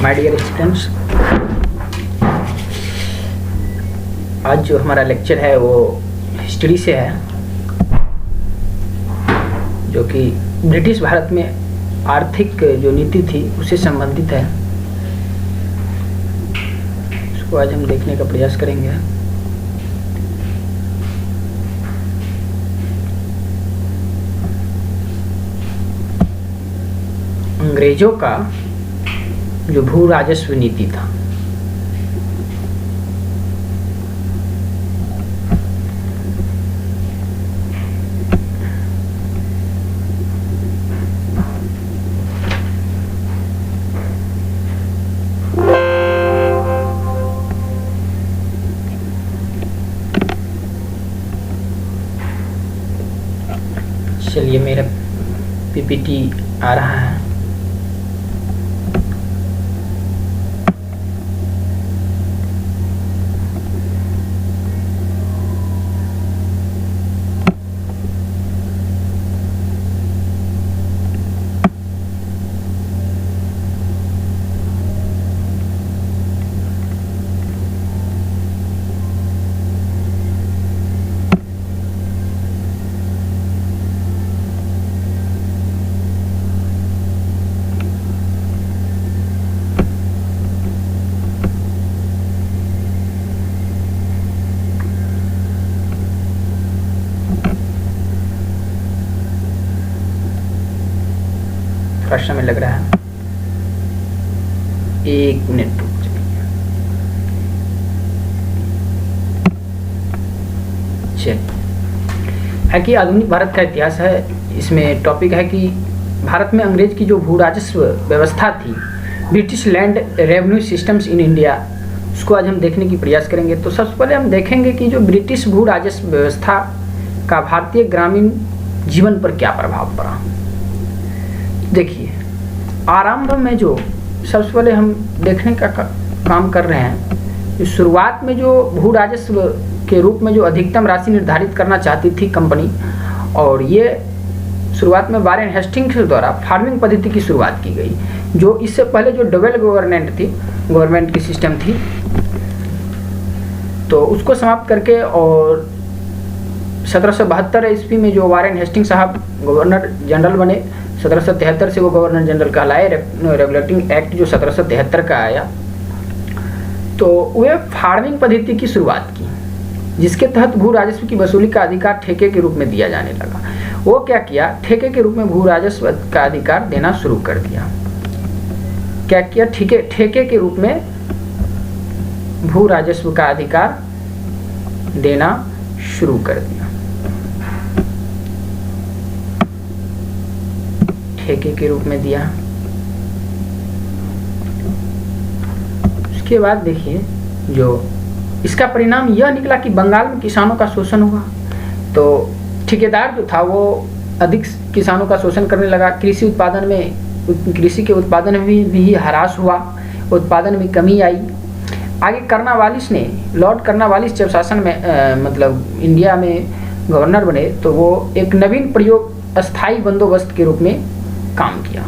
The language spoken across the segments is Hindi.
माय डियर स्टूडेंट्स, आज जो हमारा लेक्चर है वो हिस्ट्री से है, जो कि ब्रिटिश भारत में आर्थिक जो नीति थी उससे संबंधित है। इसको आज हम देखने का प्रयास करेंगे। अंग्रेजों का जो भू राजस्व नीति था, चलिए मेरा पीपीटी आ रहा है। थोड़ा समय लग रहा है, 1 मिनट रुक जाइए। है कि आधुनिक भारत का इतिहास है। इसमें टॉपिक है कि भारत में अंग्रेज की जो भू राजस्व व्यवस्था थी, British land revenue systems in India, उसको आज हम देखने की प्रयास करेंगे। तो सबसे पहले हम देखेंगे कि जो ब्रिटिश भू राजस्व व्यवस्था का भारतीय ग्रामीण जीवन पर क्या प्रभाव पड़ा। देखिए, आरंभ में जो सबसे पहले हम देखने का काम कर रहे हैं, शुरुआत में जो भू राजस्व के रूप में जो अधिकतम राशि निर्धारित करना चाहती थी कंपनी, और ये शुरुआत में वारेन हेस्टिंग्स के द्वारा फार्मिंग पद्धति की शुरुआत की गई, जो इससे पहले जो डबल गवर्नमेंट की सिस्टम थी, तो उसको समाप्त करके और 1772 ईस्वी में जो वारेन हेस्टिंग्स साहब गवर्नर जनरल बने, 1773 से वो गवर्नर जनरल कहलाए। रेगुलेटिंग एक्ट जो 1773 का आया, तो वे फार्मिंग पद्धति की शुरुआत की, जिसके तहत भू राजस्व की वसूली का अधिकार ठेके के रूप में दिया जाने लगा। वो क्या किया, ठेके के रूप में भू राजस्व का अधिकार देना शुरू कर दिया। क्या किया, ठेके के रूप में भू राजस्व का अधिकार देना शुरू कर दिया। ठेके के रूप में दिया। उसके बाद देखिए, जो इसका परिणाम यह निकला कि बंगाल में किसानों का शोषण हुआ। तो ठेकेदार जो था वो अधिक किसानों का शोषण करने लगा। कृषि के उत्पादन में भी ह्रास हुआ, उत्पादन में कमी आई। आगे लॉर्ड कर्नवालिस जब शासन में मतलब इंडिया में गवर्नर बने, तो वो एक नवीन प्रयोग अस्थाई बंदोबस्त के रूप में काम किया।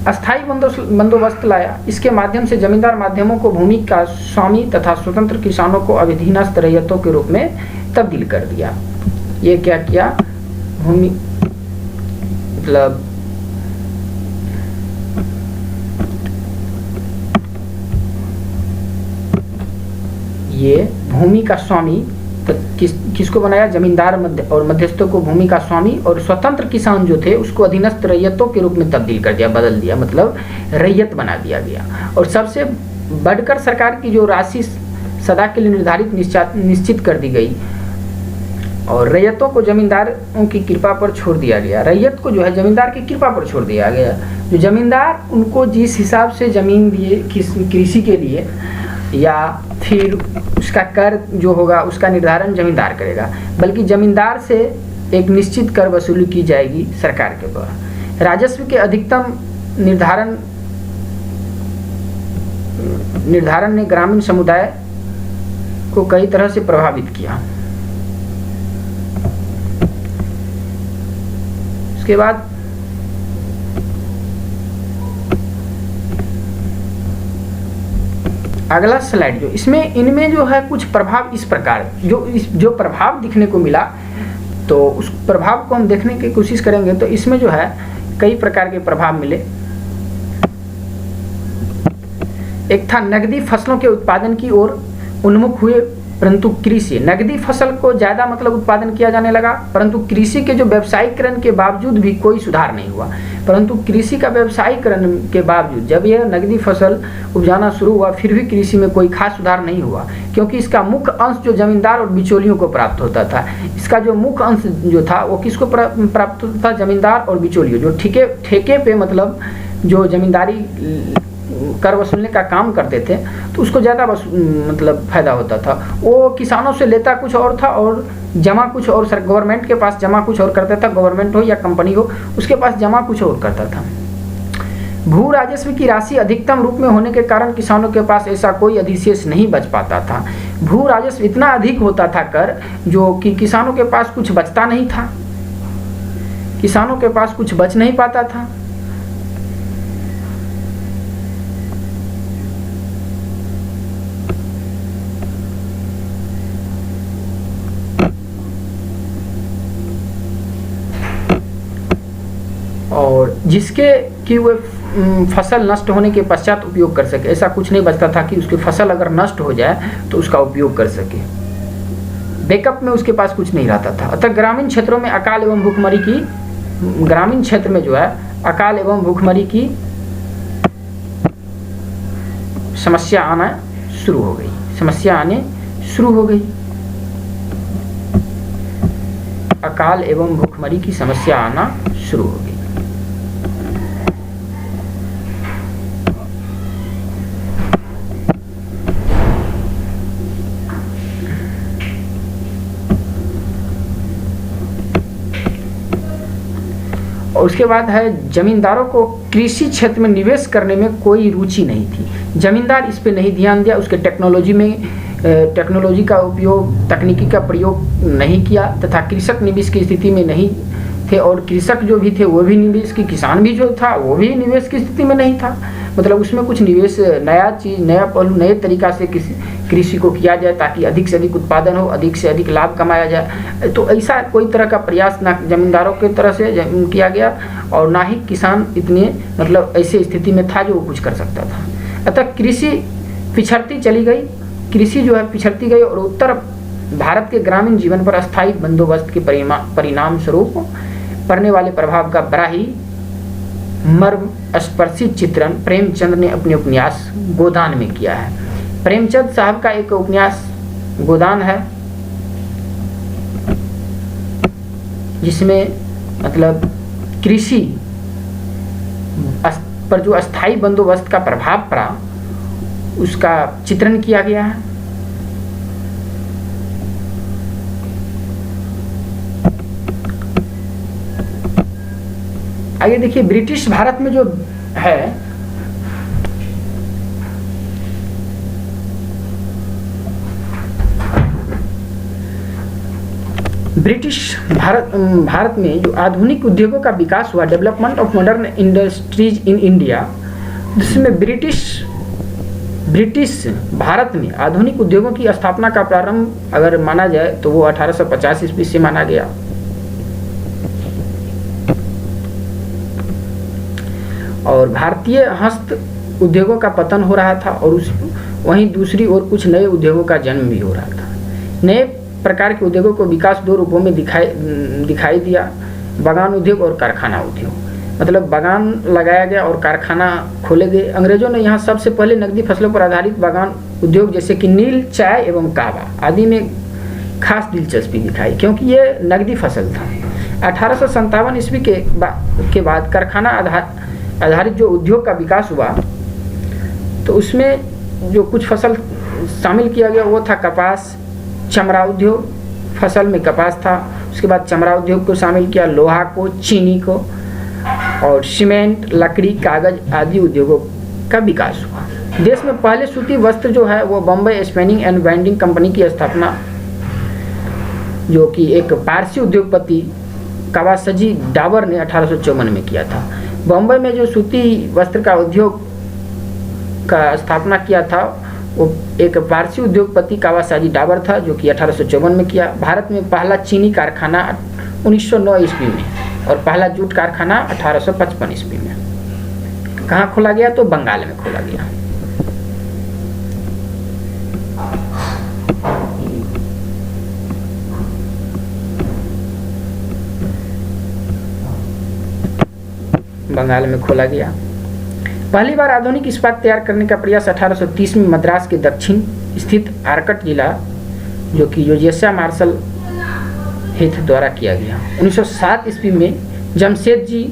अस्थाई बंदोबस्त लाया। इसके माध्यम से जमींदार माध्यमों को भूमि का स्वामी तथा स्वतंत्र किसानों को अधीनस्थ रैयतों के रूप में तब्दील कर दिया। ये क्या किया, भूमि मतलब ये भूमि का स्वामी किसको बनाया, जमींदार और मध्यस्थों को भूमि का स्वामी, और स्वतंत्र किसान जो थे उसको अधीनस्थ रैयतों के रूप में तब्दील कर दिया, बदल दिया, मतलब रैयत बना दिया गया। और सबसे बढ़कर सरकार की जो राशि सदा के लिए निर्धारित निश्चित कर दी गई, और रैयतों को जमींदारों की कृपा पर छोड़ दिया गया। रैयत को जो है जमींदार की कृपा पर छोड़ दिया गया। जो जमींदार उनको जिस हिसाब से जमीन दिए कृषि के लिए, या फिर उसका कर जो होगा उसका निर्धारण जमींदार करेगा, बल्कि जमींदार से एक निश्चित कर वसूली की जाएगी सरकार के द्वारा। राजस्व के अधिकतम निर्धारण ने ग्रामीण समुदाय को कई तरह से प्रभावित किया। उसके बाद अगला स्लाइड जो इसमें इनमें जो है कुछ प्रभाव इस प्रकार जो प्रभाव दिखने को मिला, तो उस प्रभाव को हम देखने की कोशिश करेंगे। तो इसमें जो है कई प्रकार के प्रभाव मिले। एक था नकदी फसलों के उत्पादन की ओर उन्मुख हुए, परंतु कृषि नकदी फसल को ज़्यादा मतलब उत्पादन किया जाने लगा, परंतु कृषि के जो व्यावसायीकरण के बावजूद भी कोई सुधार नहीं हुआ। परंतु कृषि का व्यावसायीकरण के बावजूद जब यह नकदी फसल उपजाना शुरू हुआ, फिर भी कृषि में कोई खास सुधार नहीं हुआ, क्योंकि इसका मुख्य अंश जो जमींदार और बिचौलियों को प्राप्त होता था। इसका जो मुख्य अंश जो था वो किसको प्राप्त होता था? जमींदार और बिचौलियों, जो ठेके पे मतलब जो जमींदारी कर वसूलने का काम करते थे, तो उसको ज़्यादा मतलब फ़ायदा होता था। वो किसानों से लेता कुछ और था और जमा कुछ और, गवर्नमेंट के पास जमा कुछ और करता था, गवर्नमेंट हो या कंपनी हो, उसके पास जमा कुछ और करता था। भू राजस्व की राशि अधिकतम रूप में होने के कारण किसानों के पास ऐसा कोई अधिशेष नहीं बच पाता था। भू राजस्व इतना अधिक होता था कर, जो कि किसानों के पास कुछ बचता नहीं था, किसानों के पास कुछ बच नहीं पाता था। और जिसके कि वे फसल नष्ट होने के पश्चात उपयोग कर सके, ऐसा कुछ नहीं बचता था कि उसकी फसल अगर नष्ट हो जाए तो उसका उपयोग कर सके, बैकअप में उसके पास कुछ नहीं रहता था। अतः ग्रामीण क्षेत्रों में अकाल एवं भूखमरी की, ग्रामीण क्षेत्र में जो है अकाल एवं भूखमरी की समस्या आना शुरू हो गई, समस्या आने शुरू हो गई। अकाल एवं भूखमरी की समस्या आना शुरू हो गई। और उसके बाद है जमींदारों को कृषि क्षेत्र में निवेश करने में कोई रुचि नहीं थी। जमींदार इस पे नहीं ध्यान दिया, उसके टेक्नोलॉजी का उपयोग, तकनीकी का प्रयोग नहीं किया, तथा कृषक निवेश की स्थिति में नहीं थे। और कृषक जो भी थे वो भी निवेश की, किसान भी जो था वो भी निवेश की स्थिति में नहीं था। मतलब उसमें कुछ निवेश, नया चीज़, नया पहलू, नए तरीका से कृषि को किया जाए ताकि अधिक से अधिक उत्पादन हो, अधिक से अधिक लाभ कमाया जाए। तो ऐसा कोई तरह का प्रयास ना जमींदारों की तरह से किया गया, और ना ही किसान इतने मतलब ऐसे स्थिति में था जो वो कुछ कर सकता था। अतः कृषि पिछड़ती चली गई, कृषि जो है पिछड़ती गई, और उत्तर भारत के ग्रामीण जीवन पर अस्थायी बंदोबस्त के परिणाम स्वरूप पड़ने वाले प्रभाव का बड़ा ही मर्म स्पर्शी चित्रण प्रेमचंद ने अपने उपन्यास गोदान में किया है। प्रेमचंद साहब का एक उपन्यास गोदान है, जिसमें मतलब कृषि पर जो अस्थायी बंदोबस्त का प्रभाव पड़ा उसका चित्रण किया गया है। आइए देखिए, ब्रिटिश भारत में जो है ब्रिटिश भारत में जो आधुनिक उद्योगों का विकास हुआ, development of modern industries in India, जिसमें ब्रिटिश भारत में आधुनिक उद्योगों की स्थापना का प्रारंभ अगर माना जाए तो वो 1850 ईस्वी से माना गया। और भारतीय हस्त उद्योगों का पतन हो रहा था, और वहीं दूसरी ओर कुछ नए उद्योगों का जन्म भी हो रहा था। नए प्रकार के उद्योगों को विकास दो रूपों में दिखाई दिया, बागान उद्योग और कारखाना उद्योग। मतलब बागान लगाया गया और कारखाना खोले गए। अंग्रेजों ने यहाँ सबसे पहले नकदी फसलों पर आधारित बागान उद्योग जैसे कि नील, चाय एवं कहवा आदि में खास दिलचस्पी दिखाई, क्योंकि ये नकदी फसल था। 1857 ईस्वी के बाद कारखाना आधारित जो उद्योग का विकास हुआ, तो उसमें जो कुछ फसल शामिल किया गया वो था कपास, चमड़ा उद्योग, फसल में कपास था। उसके बाद चमड़ा उद्योग को शामिल किया, लोहा को, चीनी को, और सीमेंट, लकड़ी, कागज आदि उद्योगों का विकास हुआ। देश में पहले सूती वस्त्र जो है वो Bombay spinning and winding company की स्थापना, जो कि एक पारसी उद्योगपति कावासजी डाबर ने 1854 में किया था। बॉम्बे में जो सूती वस्त्र का उद्योग का स्थापना किया था वो एक पारसी उद्योगपति कावासाकी डाबर था, जो कि 1854 में किया। भारत में पहला चीनी कारखाना 1909 ईस्वी में और पहला जूट कारखाना 1855 ईस्वी में। कहाँ खोला गया? तो बंगाल में खोला गया। बंगाल में खोला गया। पहली बार आधुनिक इस्पात तैयार करने का प्रयास 1830 में मद्रास के दक्षिण स्थित आर्कट जिला, जो कि जोसिया मार्शल हेथ द्वारा किया गया। 1907 ईस्वी में जमशेद जी,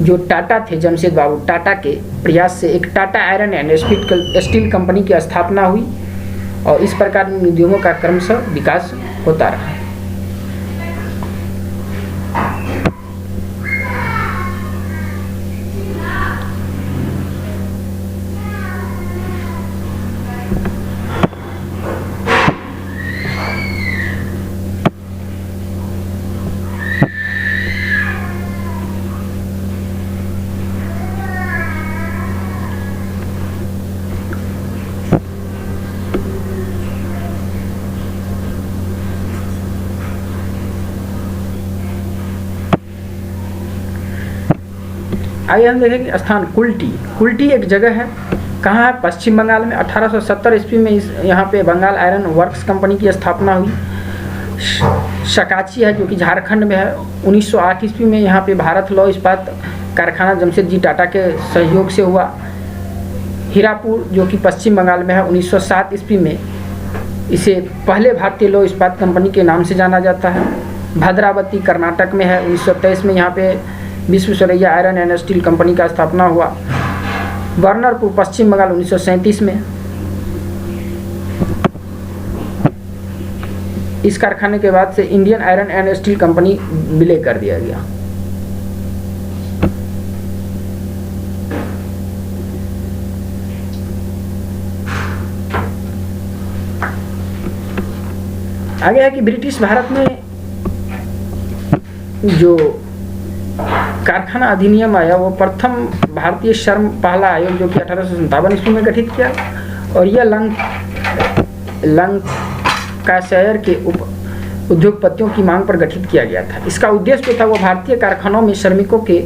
जो टाटा थे, जमशेद बाबू टाटा के प्रयास से एक Tata iron and steel company की स्थापना हुई और इस प्रकार इन उद्योगों का क्रमशः विकास होता रहा। आइए हम देखें कि स्थान कुल्टी। कुल्टी एक जगह है, कहाँ है? पश्चिम बंगाल में। 1870 ईस्वी में यहाँ पे बंगाल आयरन वर्क्स कंपनी की स्थापना हुई। शकाची है, जो कि झारखंड में है। 1908 ईस्वी में यहाँ पे भारत लौह इस्पात कारखाना जमशेद जी टाटा के सहयोग से हुआ। हीरापुर, जो कि पश्चिम बंगाल में है, 1907 ईस्वी में इसे पहले भारतीय लौह इस्पात कंपनी के नाम से जाना जाता है। भद्रावती कर्नाटक में है। 1923 में यहाँ पे Visvesvaraya iron and steel company का स्थापना हुआ। बर्नरपुर, पश्चिम बंगाल, 1937 में। इस कारखाने के बाद से Indian iron and steel company विलय कर दिया गया। आगे है कि ब्रिटिश भारत में जो कारखाना अधिनियम आया, वो प्रथम भारतीय श्रम पहला आयोग, जो कि 1857 ईस्वी में गठित किया और यह लंकाशायर के उद्योगपतियों की मांग पर गठित किया गया था। इसका उद्देश्य जो था वो भारतीय कारखानों में श्रमिकों के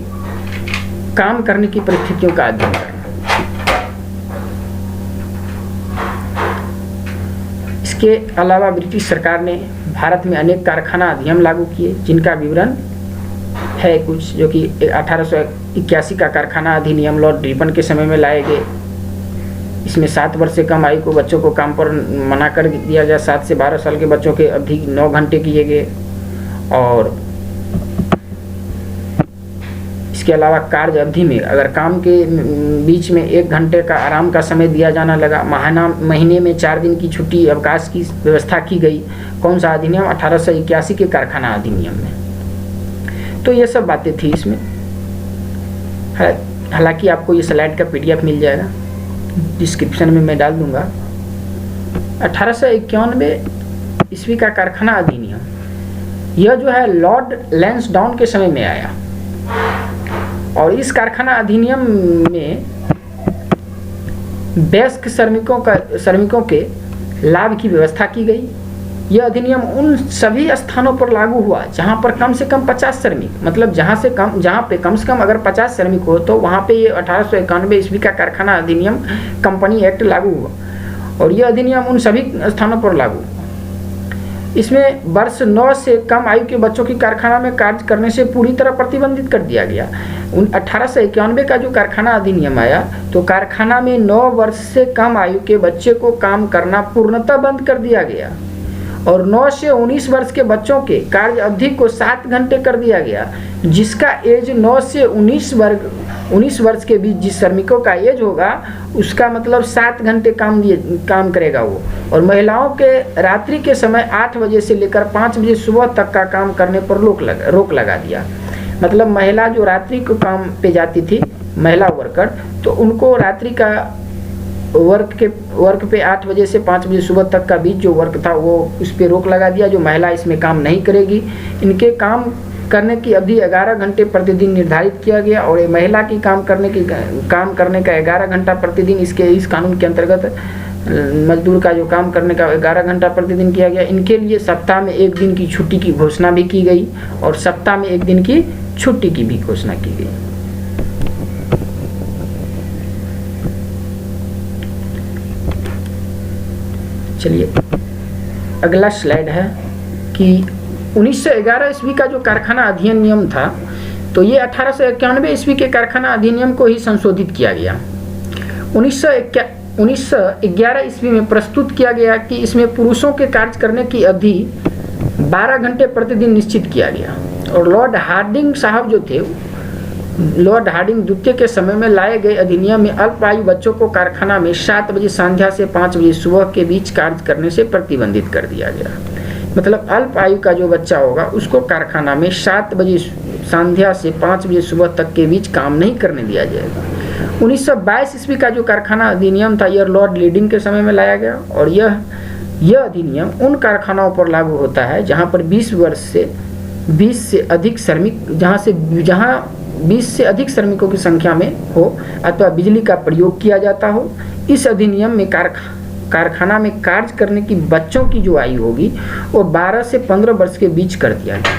काम करने की परिस्थितियों का अध्ययन करना। इसके अलावा ब्रिटिश सरकार ने भारत में अनेक कारखाना अधिनियम लागू किए, जिनका विवरण है कुछ, जो कि 1881 का कारखाना अधिनियम लॉर्ड रिपन के समय में लाए गए। इसमें 7 वर्ष से कम आयु को बच्चों को काम पर मना कर दिया गया। 7 से 12 साल के बच्चों के अवधि 9 घंटे किए गए और इसके अलावा कार्य अवधि में अगर काम के बीच में 1 घंटे का आराम का समय दिया जाना लगा। महीने में 4 दिन की छुट्टी अवकाश की व्यवस्था की गई। कौन सा अधिनियम? 1881 के कारखाना अधिनियम में। तो ये सब बातें थी इसमें। हालांकि आपको ये स्लाइड का PDF मिल जाएगा, डिस्क्रिप्शन में मैं डाल दूंगा। 1891 ईस्वी का कारखाना अधिनियम, यह जो है लॉर्ड लैंसडाउन के समय में आया और इस कारखाना अधिनियम में वयस्क श्रमिकों के लाभ की व्यवस्था की गई। यह अधिनियम उन सभी स्थानों पर लागू हुआ जहां पर कम से कम 50 श्रमिक, मतलब जहां पे कम से कम अगर 50 श्रमिक हो तो वहां पे ये 1891 ईस्वी का कारखाना अधिनियम कंपनी एक्ट लागू हुआ और यह अधिनियम उन सभी स्थानों पर लागू हुआ। इसमें वर्ष 9 से कम आयु के बच्चों की कारखाना में कार्य करने से पूरी तरह प्रतिबंधित कर दिया गया। 1891 का जो कारखाना अधिनियम आया तो कारखाना में 9 वर्ष से कम आयु के बच्चे को काम करना पूर्णतः बंद कर दिया गया और 9 से 19 वर्ष के बच्चों के कार्य अवधि को 7 घंटे कर दिया गया। जिसका एज 9 से 19 वर्ष के बीच जिस श्रमिकों का एज होगा उसका मतलब 7 घंटे काम करेगा वो। और महिलाओं के रात्रि के समय 8 बजे से लेकर 5 बजे सुबह तक का काम करने पर रोक लगा दिया। मतलब महिला जो रात्रि को काम पे जाती थी, महिला वर्कर, तो उनको रात्रि का वर्क पे 8 बजे से 5 बजे सुबह तक का बीच जो वर्क था वो उस पर रोक लगा दिया। जो महिला इसमें काम नहीं करेगी, इनके काम करने की अवधि 11 घंटे प्रतिदिन निर्धारित किया गया और महिला की काम करने का 11 घंटा प्रतिदिन इस कानून के अंतर्गत मजदूर का जो काम करने का 11 घंटा प्रतिदिन किया गया। इनके लिए सप्ताह में 1 दिन की छुट्टी की घोषणा भी की गई और सप्ताह में 1 दिन की छुट्टी की भी घोषणा की गई। चलिए अगला स्लाइड है कि 1911 ईस्वी का जो कारखाना अधिनियम था, तो ये 1891 ईस्वी के कारखाना अधिनियम को ही संशोधित किया गया। 1911 ईस्वी में प्रस्तुत किया गया कि इसमें पुरुषों के कार्य करने की अवधि 12 घंटे प्रतिदिन निश्चित किया गया और लॉर्ड हार्डिंग साहब जो थे, लॉर्ड हार्डिंग द्वितीय के समय में लाए गए अधिनियम में अल्पायु बच्चों को कारखाना में 7 बजे संध्या से 5 बजे सुबह के बीच कार्य करने से प्रतिबंधित कर दिया गया। मतलब अल्प आयु का जो बच्चा होगा उसको कारखाना में 7 बजे संध्या से 5 बजे सुबह तक के बीच काम नहीं करने दिया जाएगा। 1922 ईस्वी का जो कारखाना अधिनियम था यह लॉर्ड लीडिंग के समय में लाया गया और यह अधिनियम उन कारखानाओं पर लागू होता है जहां पर 20 से अधिक श्रमिकों की संख्या में हो अथवा बिजली का प्रयोग किया जाता हो। इस अधिनियम में कारखाना में कार्य करने की बच्चों की जो आयु होगी वो 12 से 15 वर्ष के बीच कर दिया गया।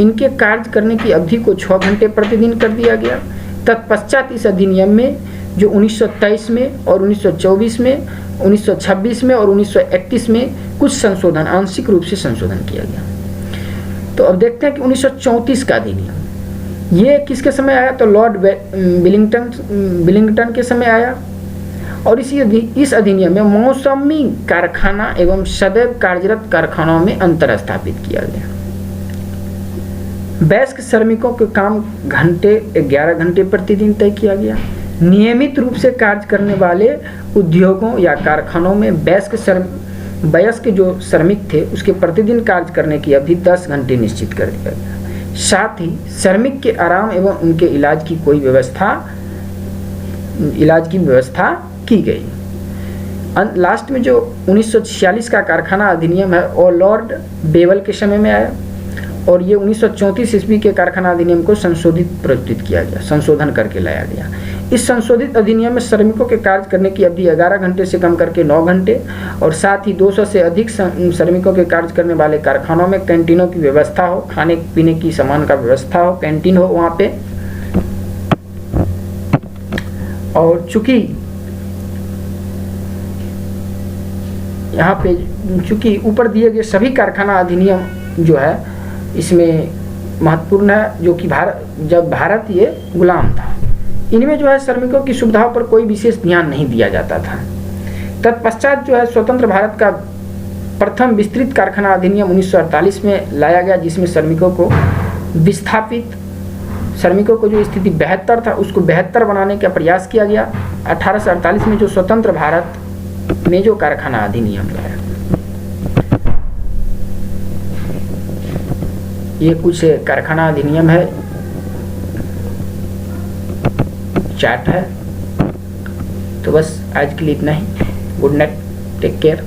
इनके कार्य करने की अवधि को 6 घंटे प्रतिदिन कर दिया गया। तत्पश्चात इस अधिनियम में जो 1923 में और 1924 में, 1926 में और 1931 में कुछ संशोधन, आंशिक रूप से संशोधन किया गया। तो अब देखते हैं कि 1934 का अधिनियम ये किसके समय आया, तो लॉर्ड विलिंगटन के समय आया और इस अधिनियम में मौसमी कारखाना एवं सदैव कार्यरत कारखानों में अंतर स्थापित किया गया। वयस्क श्रमिकों के काम घंटे 11 घंटे प्रतिदिन तय किया गया। नियमित रूप से कार्य करने वाले उद्योगों या कारखानों में वयस्क जो श्रमिक थे उसके प्रतिदिन कार्य करने की अवधि 10 घंटे निश्चित कर दिया गया। साथ ही श्रमिक के आराम एवं उनके इलाज की व्यवस्था की गई। लास्ट में जो 1946 का कारखाना अधिनियम है और लॉर्ड बेवल के समय में आया और ये 1934 ईस्वी के कारखाना अधिनियम को संशोधन करके लाया गया। इस संशोधित अधिनियम में श्रमिकों के कार्य करने की अवधि 11 घंटे से कम करके 9 घंटे और साथ ही 200 से अधिक श्रमिकों के कार्य करने वाले कारखानों में कैंटीनों की व्यवस्था हो, खाने पीने की सामान का व्यवस्था हो, कैंटीन हो वहाँ पे। और चूंकि यहाँ पे ऊपर दिए गए सभी कारखाना अधिनियम जो है इसमें महत्वपूर्ण है, जो कि जब भारत ये गुलाम था, इनमें जो है श्रमिकों की सुविधाओं पर कोई विशेष ध्यान नहीं दिया जाता था। तत्पश्चात जो है स्वतंत्र भारत का प्रथम विस्तृत कारखाना अधिनियम 1948 में लाया गया, जिसमें श्रमिकों को जो स्थिति बेहतर था उसको बेहतर बनाने का प्रयास किया गया। 1848 में जो स्वतंत्र भारत में जो कारखाना अधिनियम लाया, ये कुछ कारखाना अधिनियम है, चार्ट है। तो बस आज के लिए इतना ही। Good night, take care.